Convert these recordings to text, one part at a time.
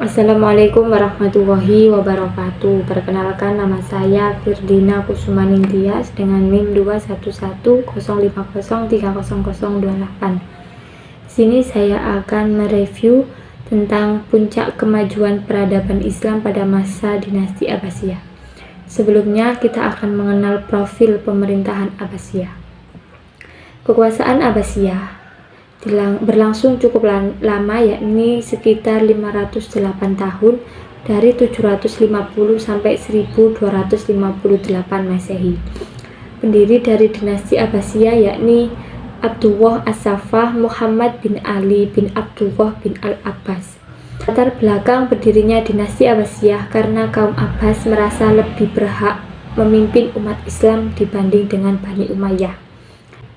Assalamualaikum warahmatullahi wabarakatuh. Perkenalkan, nama saya Firdina Kusumaningtyas dengan NIM 21105030028. Sini saya akan mereview tentang puncak kemajuan peradaban Islam pada masa dinasti Abbasiyah. Sebelumnya kita akan mengenal profil pemerintahan Abbasiyah. Kekuasaan Abbasiyah berlangsung cukup lama, yakni sekitar 508 tahun dari 750 sampai 1258 Masehi. Pendiri dari dinasti Abbasiyah yakni Abdullah As-Saffah Muhammad bin Ali bin Abdullah bin Al-Abbas. Latar belakang berdirinya dinasti Abbasiyah karena kaum Abbas merasa lebih berhak memimpin umat Islam dibanding dengan Bani Umayyah.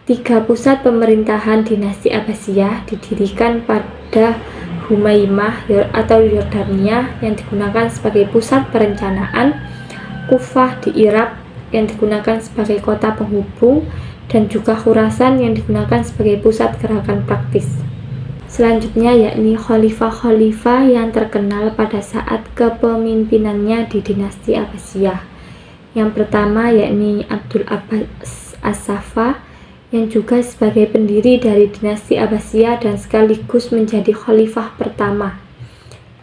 3 pusat pemerintahan dinasti Abbasiyah didirikan pada Humaimah atau Yordania yang digunakan sebagai pusat perencanaan, Kufah di Irak yang digunakan sebagai kota penghubung, dan juga Khurasan yang digunakan sebagai pusat gerakan praktis. Selanjutnya yakni khalifah-khalifah yang terkenal pada saat kepemimpinannya di dinasti Abbasiyah. Yang pertama yakni Abdul Abbas As-Saffah yang juga sebagai pendiri dari dinasti Abbasiyah dan sekaligus menjadi khalifah pertama.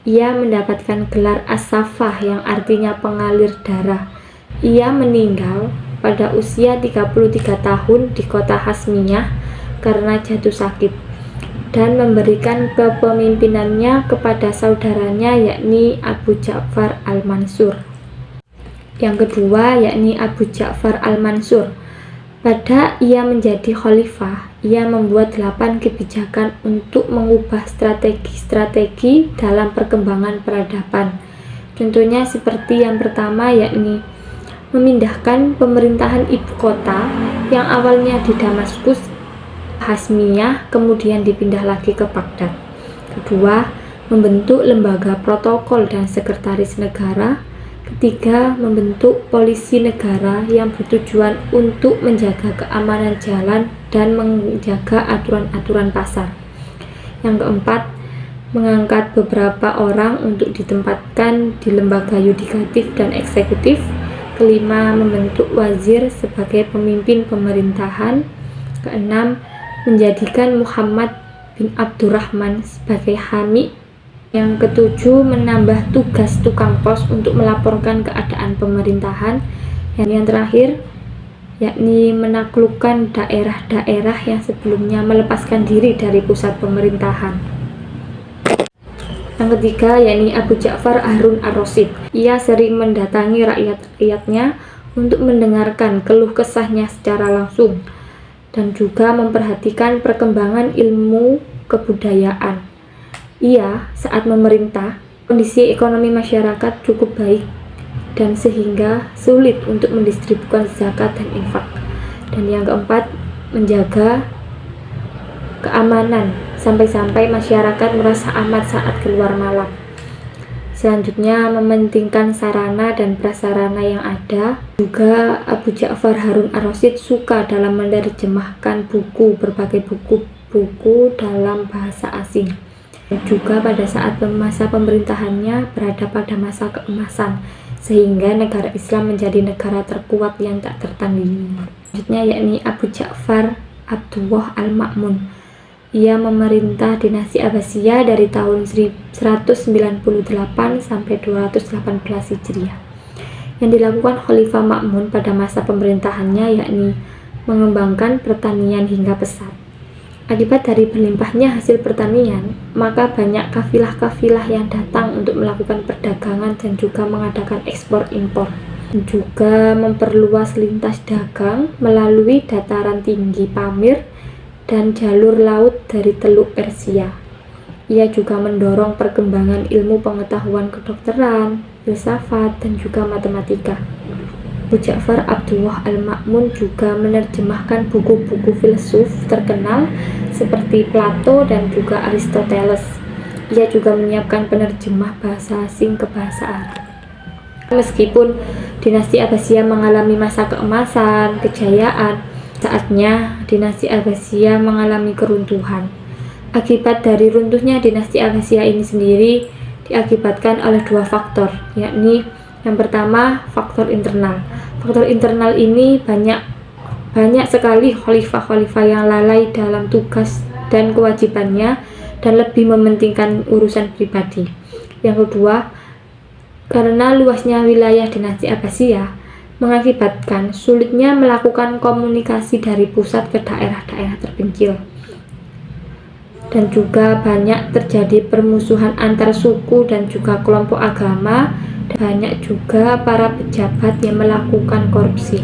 Ia mendapatkan gelar As-Saffah yang artinya pengalir darah. Ia meninggal pada usia 33 tahun di kota Hasmiyah karena jatuh sakit dan memberikan kepemimpinannya kepada saudaranya yakni Abu Ja'far Al-Mansur. Yang kedua yakni Abu Ja'far Al-Mansur. Pada ia menjadi khalifah, ia membuat 8 kebijakan untuk mengubah strategi-strategi dalam perkembangan peradaban. Contohnya seperti yang pertama yakni memindahkan pemerintahan ibu kota yang awalnya di Damaskus, Hasmiyah, kemudian dipindah lagi ke Baghdad. Kedua, membentuk lembaga protokol dan sekretaris negara. Ketiga, membentuk polisi negara yang bertujuan untuk menjaga keamanan jalan dan menjaga aturan-aturan pasar. Yang keempat, mengangkat beberapa orang untuk ditempatkan di lembaga yudikatif dan eksekutif. Kelima, membentuk wazir sebagai pemimpin pemerintahan. Keenam, menjadikan Muhammad bin Abdurrahman sebagai hamid. Yang ketujuh, menambah tugas tukang pos untuk melaporkan keadaan pemerintahan. Yang terakhir, yakni menaklukkan daerah-daerah yang sebelumnya melepaskan diri dari pusat pemerintahan. Yang ketiga, yakni Abu Ja'far Harun Ar-Rasyid. Ia sering mendatangi rakyat-rakyatnya untuk mendengarkan keluh kesahnya secara langsung dan juga memperhatikan perkembangan ilmu kebudayaan. Ia saat memerintah, kondisi ekonomi masyarakat cukup baik dan sehingga sulit untuk mendistribusikan zakat dan infak. Dan yang keempat, menjaga keamanan sampai-sampai masyarakat merasa aman saat keluar malam. Selanjutnya, mementingkan sarana dan prasarana yang ada. Juga Abu Ja'far Harun Ar-Rasyid suka dalam menerjemahkan berbagai buku dalam bahasa asing. Juga pada saat masa pemerintahannya berada pada masa keemasan, sehingga negara Islam menjadi negara terkuat yang tak tertandingi. Selanjutnya yakni Abu Ja'far Abdullah Al-Ma'mun. Ia memerintah dinasti Abbasiyah dari tahun 198 sampai 218 Hijriah. Yang dilakukan Khalifah Ma'mun pada masa pemerintahannya yakni mengembangkan pertanian hingga pesat. Akibat dari berlimpahnya hasil pertanian, maka banyak kafilah-kafilah yang datang untuk melakukan perdagangan dan juga mengadakan ekspor-impor. Juga memperluas lintas dagang melalui dataran tinggi Pamir dan jalur laut dari Teluk Persia. Ia juga mendorong perkembangan ilmu pengetahuan kedokteran, filsafat, dan juga matematika. Abu Ja'far Abdullah Al-Ma'mun juga menerjemahkan buku-buku filsuf terkenal seperti Plato dan juga Aristoteles. Ia juga menyiapkan penerjemah bahasa asing ke bahasa Arab. Meskipun dinasti Abbasiyah mengalami masa keemasan, kejayaan, saatnya dinasti Abbasiyah mengalami keruntuhan. Akibat dari runtuhnya dinasti Abbasiyah ini sendiri, diakibatkan oleh dua faktor, yakni yang pertama faktor internal. Faktor internal ini banyak sekali khalifah-khalifah yang lalai dalam tugas dan kewajibannya dan lebih mementingkan urusan pribadi. Yang kedua, karena luasnya wilayah dinasti Abbasiyah mengakibatkan sulitnya melakukan komunikasi dari pusat ke daerah-daerah terpencil. Dan juga banyak terjadi permusuhan antar suku dan juga kelompok agama, dan banyak juga para pejabat yang melakukan korupsi.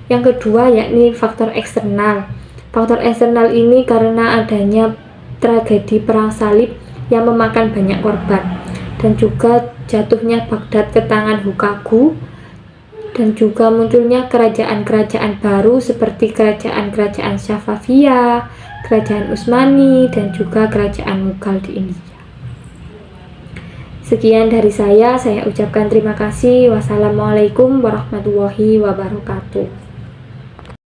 Yang kedua yakni faktor eksternal. Faktor eksternal ini karena adanya tragedi perang salib yang memakan banyak korban, dan juga jatuhnya Baghdad ke tangan Hukagу, dan juga munculnya kerajaan-kerajaan baru seperti kerajaan-kerajaan Safaviyah, kerajaan Utsmani, dan juga kerajaan Mughal di India. Sekian dari saya ucapkan terima kasih. Wassalamualaikum warahmatullahi wabarakatuh.